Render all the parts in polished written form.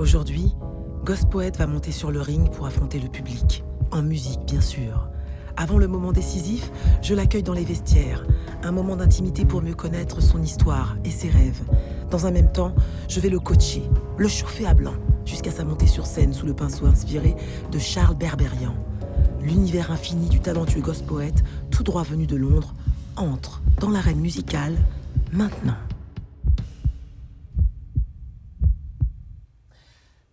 Aujourd'hui, Ghostpoet va monter sur le ring pour affronter le public. En musique, bien sûr. Avant le moment décisif, je l'accueille dans les vestiaires. Un moment d'intimité pour mieux connaître son histoire et ses rêves. Dans un même temps, je vais le coacher, le chauffer à blanc, jusqu'à sa montée sur scène sous le pinceau inspiré de Charles Berberian. L'univers infini du talentueux Ghostpoet, tout droit venu de Londres, entre dans l'arène musicale maintenant.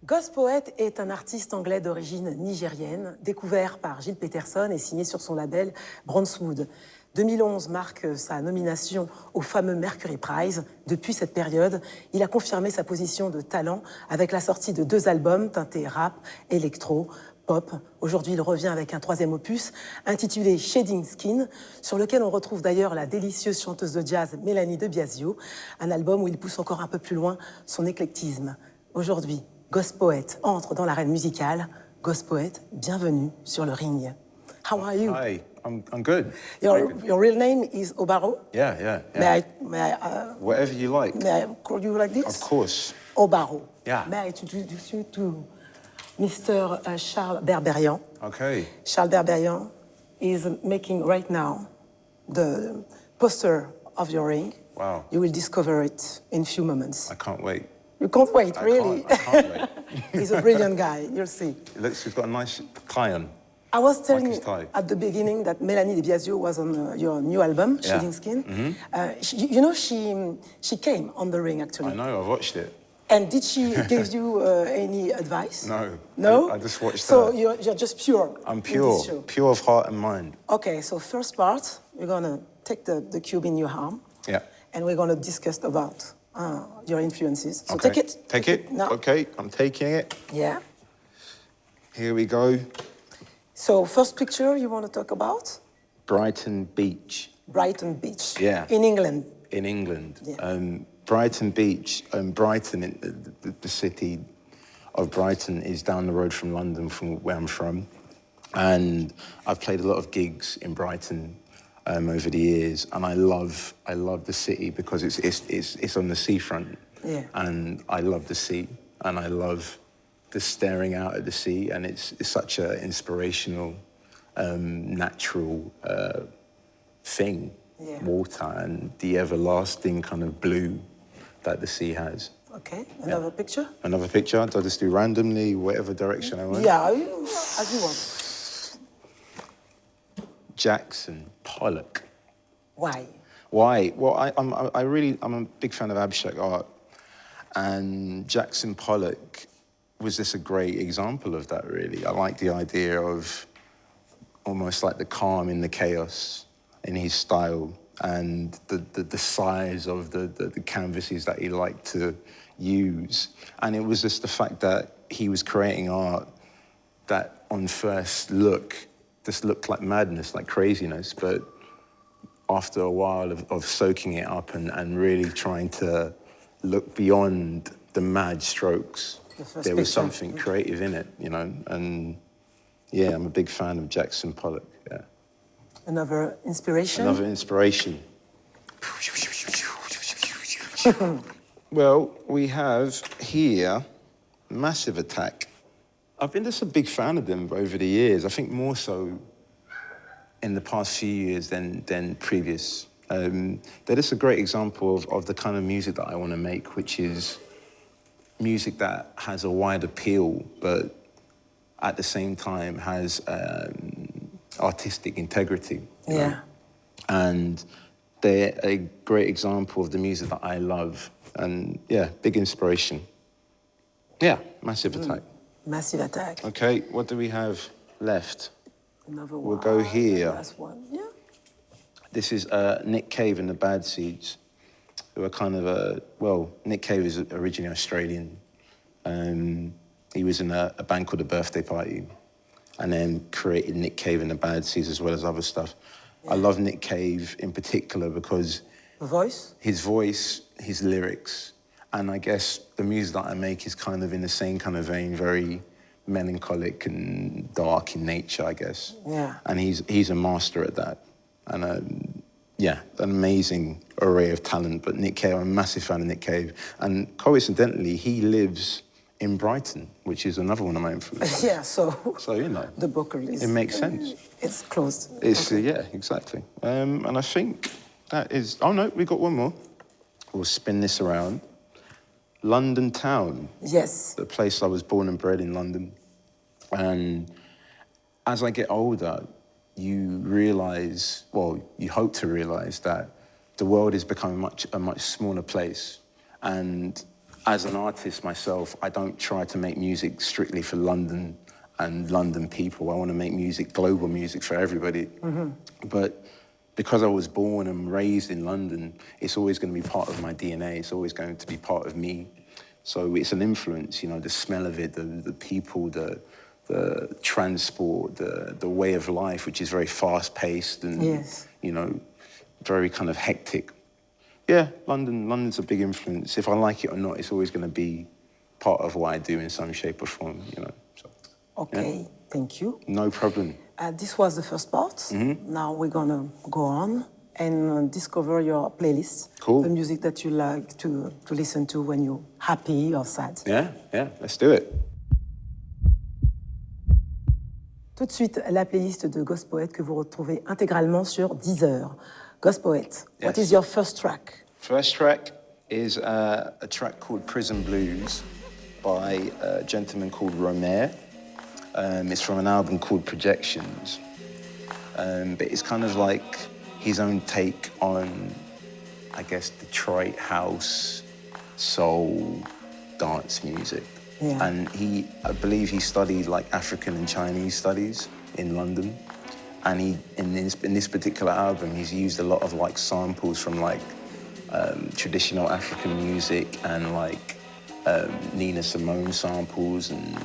Ghostpoet est un artiste anglais d'origine nigérienne, découvert par Gilles Peterson et signé sur son label Brownswood. 2011 marque sa nomination au fameux Mercury Prize. Depuis cette période, il a confirmé sa position de talent avec la sortie de 2 albums teintés rap, électro, pop. Aujourd'hui, il revient avec un 3e opus intitulé Shading Skin, sur lequel on retrouve d'ailleurs la délicieuse chanteuse de jazz Mélanie de Biasio, un album où il pousse encore un peu plus loin son éclectisme. Aujourd'hui, Ghostpoet entre dans l'arène musicale. Ghostpoet, bienvenue sur le ring. How are you? Hi, I'm good. Your real name is Obaro? Yeah. May I Whatever you like. may I call you like this? Of course. Obaro. Yeah. May I introduce you to Mr. Charles Berberian? Okay. Charles Berberian is making right now the poster of your ring. Wow. You will discover it in a few moments. I can't wait. You can't wait, really? I can't wait. He's a brilliant guy, you'll see. He's got a nice tie on. I was telling his you tie. at the beginning that Mélanie de Biasio was on your new album, Yeah. Shading Skin. Mm-hmm. She came on the ring, actually. I know, I watched it. And did she give you any advice? No. No? I just watched so that. you're just pure. I'm in pure, this show. pure of heart and mind. Okay, so first part, we're gonna take the cube in your arm. Yeah. And we're gonna discuss about your influences. So Okay. take it. Take it? Now. Okay, I'm taking it. Yeah. Here we go. So first picture you want to talk about? Brighton Beach. Brighton Beach. Yeah. In England. In England. Yeah. Brighton Beach, Brighton, the city of Brighton is down the road from London, from where I'm from. And I've played a lot of gigs in Brighton over the years, and I love the city because it's on the seafront. Yeah. And I love the sea, and I love the staring out at the sea, and it's such an inspirational, natural thing. Yeah. Water and the everlasting kind of blue that the sea has. Okay, another picture? Another picture, I'll just do randomly, whatever direction I want. Yeah, as you want. Jackson Pollock. Why? Why? Well, I'm a big fan of abstract art, and Jackson Pollock was just a great example of that, really. I like the idea of almost like the calm in the chaos in his style, and the size of the canvases that he liked to use. And it was just the fact that he was creating art that on first look just looked like madness, like craziness, but after a while of soaking it up and really trying to look beyond the mad strokes, there was something creative in it, you know? And yeah, I'm a big fan of Jackson Pollock, yeah. Another inspiration? Another inspiration. Well, we have here Massive Attack. I've been just a big fan of them over the years. I think more so in the past few years than previous. They're just a great example of the kind of music that I want to make, which is music that has a wide appeal, but at the same time has artistic integrity. You know? And they're a great example of the music that I love. And yeah, big inspiration. Yeah, Massive Attack. Massive Attack. Okay, what do we have left? Another one. We'll go here. Last one. Yeah. This is Nick Cave and the Bad Seeds, who are kind of Nick Cave is originally Australian. He was in a band called The Birthday Party, and then created Nick Cave and the Bad Seeds as well as other stuff. Yeah. I love Nick Cave in particular because his voice, his lyrics, and I guess the music that I make is kind of in the same kind of vein, very melancholic and dark in nature, I guess. Yeah. And he's a master at that. And yeah, an amazing array of talent. But Nick Cave, I'm a massive fan of Nick Cave. And coincidentally, he lives in Brighton, which is another one of my influences. Yeah, so you know, the buckle is... it makes sense. It's closed. It's yeah, exactly. And I think that is... Oh, no, we got one more. We'll spin this around. London Town. Yes. The place I was born and bred in London. And as I get older, you realise, well, you hope to realise that the world is becoming a much smaller place. And as an artist myself, I don't try to make music strictly for London and London people. I want to make music, global music for everybody. Mm-hmm. But because I was born and raised in London, it's always going to be part of my DNA. It's always going to be part of me. So it's an influence, you know, the smell of it, the people, the transport, the way of life, which is very fast-paced and, yes, you know, very kind of hectic. Yeah, London's a big influence. If I like it or not, it's always going to be part of what I do in some shape or form, you know. So, okay, yeah. Thank you. No problem. This was the first part. Mm-hmm. Now we're going to go on and discover your playlist. Cool. The music that you like to listen to when you're happy or sad. Yeah, let's do it. Tout de suite, la playlist de Ghostpoet que vous retrouvez intégralement sur Deezer. Ghostpoet, yes. What is your first track? First track is a track called Prison Blues by a gentleman called Romer. It's from an album called Projections. But it's kind of like his own take on, I guess, Detroit house, soul, dance music. Yeah. And I believe he studied like African and Chinese studies in London. And in this particular album, he's used a lot of like samples from like traditional African music and like Nina Simone samples and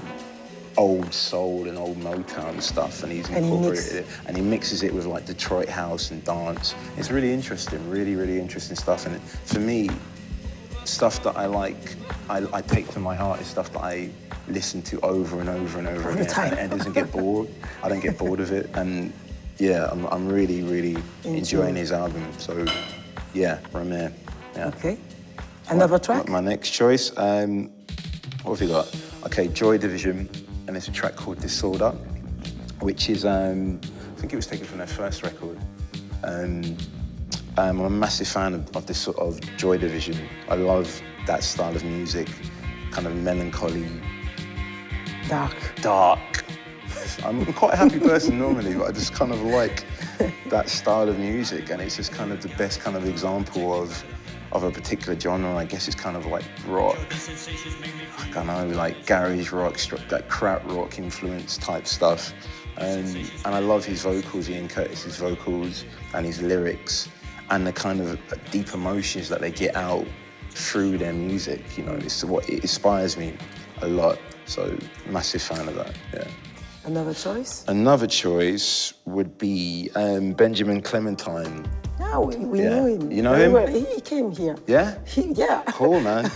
old soul and old Motown stuff, and he's incorporated it, and he mixes it with like Detroit house and dance. It's really interesting, really interesting stuff. And for me, stuff that I like, I take to my heart is stuff that I listen to over and over and over again, and it doesn't get bored. I don't get bored of it, and yeah, I'm really enjoying his album. So yeah, Romer. Yeah. Okay. Another track? My next choice. What have you got? Okay, Joy Division. And it's a track called Disorder, which is, I think it was taken from their first record. I'm a massive fan of this sort of Joy Division. I love that style of music, kind of melancholy. Dark. I'm quite a happy person normally, but I just kind of like that style of music, and it's just kind of the best kind of example of a particular genre. I guess it's kind of like rock. I don't know, like garage rock, that crap rock influence type stuff. And I love his vocals, Ian Curtis's vocals, and his lyrics, and the kind of deep emotions that they get out through their music. You know, it's what it inspires me a lot. So, massive fan of that. Yeah. Another choice? Another choice would be Benjamin Clementine. Yeah, we know him. You know him? Well. He came here. Yeah? Yeah. Cool, man.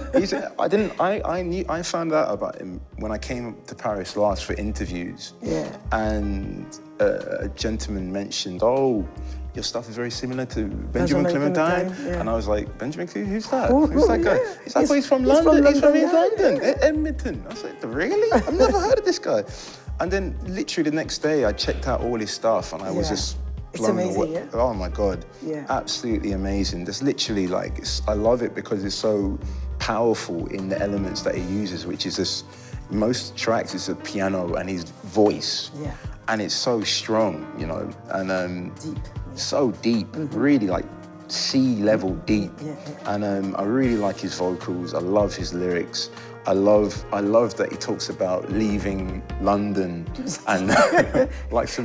I found out about him when I came to Paris last for interviews. Yeah. And a gentleman mentioned, oh, your stuff is very similar to Benjamin Clementine. Yeah. And I was like, Benjamin Clementine, who's that? Who's that guy? Yeah. He's like, he's from London. He's from London, Edmonton. I was like, really? I've never heard of this guy. And then literally the next day, I checked out all his stuff, and I was just blown away. It's amazing, yeah? Oh my God. Yeah. Absolutely amazing. There's literally like, I love it because it's so powerful in the elements that he uses, which is this, most tracks is a piano and his voice. Yeah. And it's so strong, you know, and deep. So deep, really like sea level deep. Yeah. And I really like his vocals. I love his lyrics. I love that he talks about leaving London and like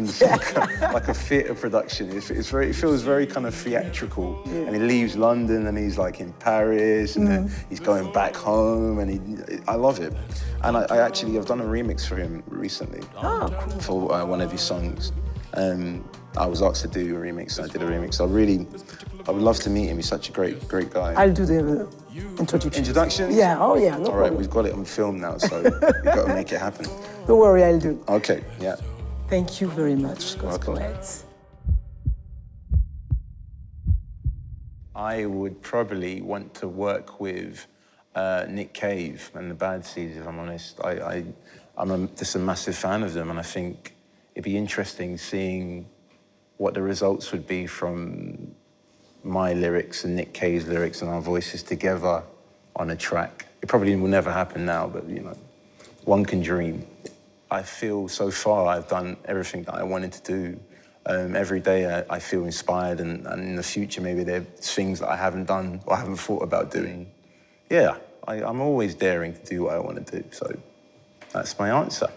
like a theatre production. It feels very kind of theatrical. Yeah. And he leaves London and he's like in Paris and then he's going back home, and I love it. And I've done a remix for him recently. Oh, cool. For one of his songs. I was asked to do a remix, and I did a remix. I would love to meet him. He's such a great guy. I'll do the introduction. Introductions? Yeah, oh yeah, no All right, we've got it on film now, so we've got to make it happen. Don't worry, I'll do. Okay, yeah. Thank you very much, Ghostpoet. I would probably want to work with Nick Cave and the Bad Seeds, if I'm honest. I'm just a massive fan of them, and I think it'd be interesting seeing what the results would be from my lyrics and Nick Cave's lyrics and our voices together on a track. It probably will never happen now, but you know, one can dream. I feel so far I've done everything that I wanted to do. Every day I feel inspired, and in the future maybe there's things that I haven't done or haven't thought about doing. Yeah, I'm always daring to do what I want to do, so that's my answer.